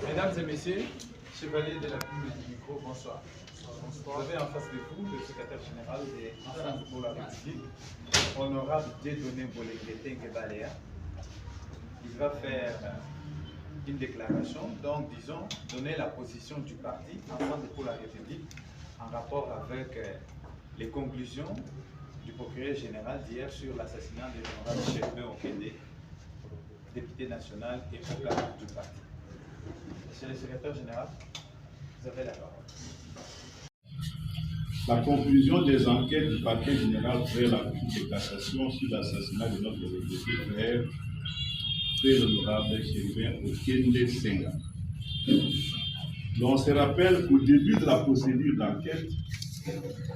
Mesdames et messieurs, chevaliers de la plume du micro, bonsoir. Vous avez en face de vous le secrétaire général des Ensemble pour la République, honorable Dieudonné Bolenguetenge Baléa. Il va faire une déclaration, donc disons, donner la position du parti Ensemble pour la République en rapport avec les conclusions du procureur général d'hier sur l'assassinat de l'honorable Chebé Okende, député national et avocat du parti. Monsieur le secrétaire général, vous avez la parole. La conclusion des enquêtes du parquet général après la Cour de cassation sur l'assassinat de notre député frère, l'honorable Chebé Okende Senga. On se rappelle qu'au début de la procédure d'enquête,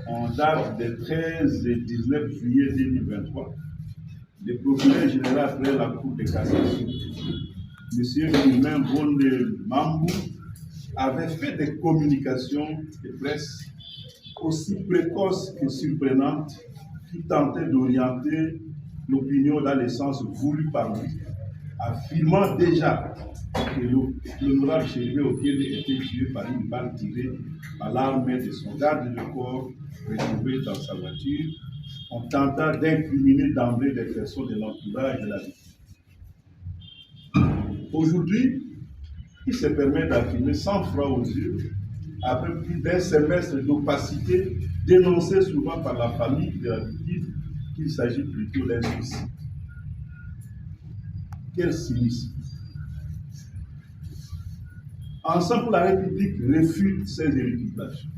en date des 13 et 19 juillet 2023, le procureur général après la Cour de cassation, M. Guilhem Bonde Mambou, avait fait des communications de presse aussi précoces que surprenantes qui tentaient d'orienter l'opinion dans le sens voulu par lui, affirmant déjà que l'honorable Chebé Okende était tué par une balle tirée par l'arme de son garde de corps retrouvé dans sa voiture, en tentant d'incriminer d'emblée des personnes de l'entourage de la victime. Aujourd'hui, il se permet d'affirmer sans froid aux yeux, après plus d'un semestre d'opacité dénoncé souvent par la famille de la victime, qu'il s'agit plutôt d'un suicide. Quel cynisme! Ensemble pour la République réfute ces éruditations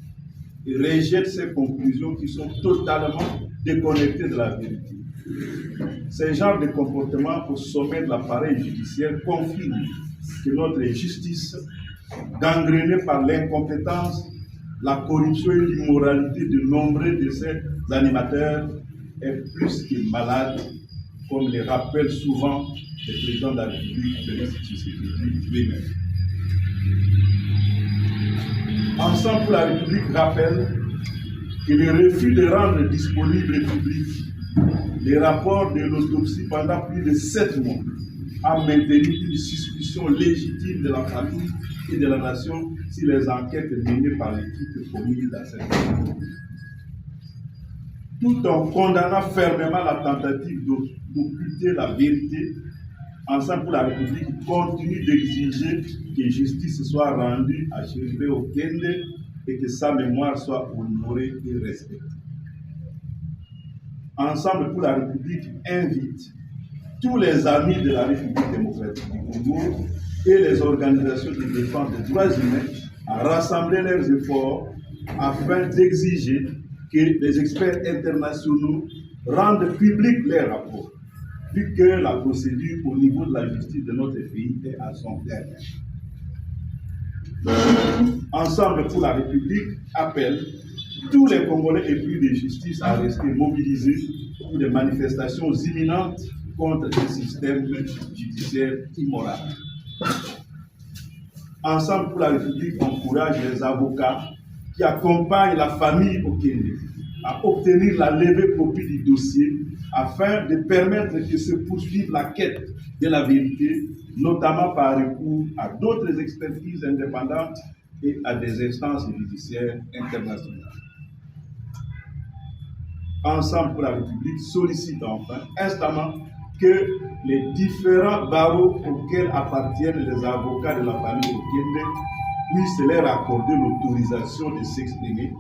et rejette ces conclusions qui sont totalement déconnectées de la vérité. Ces genres de comportements au sommet de l'appareil judiciaire confirment que notre justice, gangrénée par l'incompétence, la corruption et l'immoralité de nombreux de ses animateurs, est plus que malade, comme le rappelle souvent le président de la République, Félix Tshisekedi lui-même. Ensemble pour la République rappelle que le refus de rendre disponible et public les rapports de l'autopsie pendant plus de 7 mois a maintenu une suspicion légitime de la famille et de la nation sur les enquêtes menées par l'équipe commise dans cette affaire. Tout en condamnant fermement la tentative d'occulter la vérité, Ensemble pour la République continue d'exiger que justice soit rendue à Chebé Okende et que sa mémoire soit honorée et respectée. Ensemble pour la République invite tous les amis de la République démocratique du Congo et les organisations de défense des droits humains à rassembler leurs efforts afin d'exiger que les experts internationaux rendent public leurs rapports, vu que la procédure au niveau de la justice de notre pays est à son terme. Ensemble pour la République appelle tous les Congolais épris de justice à rester mobilisés pour des manifestations imminentes contre le système judiciaire immoral. Ensemble pour la République encourage les avocats qui accompagnent la famille Okende à obtenir la levée copie du dossier afin de permettre que se poursuive la quête de la vérité, notamment par recours à d'autres expertises indépendantes et à des instances judiciaires internationales. Ensemble pour la République sollicite enfin instamment que les différents barreaux auxquels appartiennent les avocats de la famille Okende puissent leur accorder l'autorisation de s'exprimer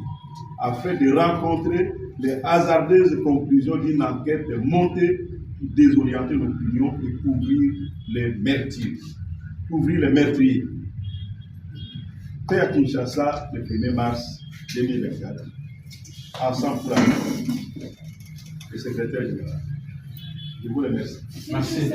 afin de rencontrer les hasardeuses conclusions d'une enquête montée pour désorienter l'opinion et couvrir les meurtriers. Fait à Kinshasa le 1er mars 2024. Ensemble pour la République, le secrétaire général. Je vous remercie. Merci.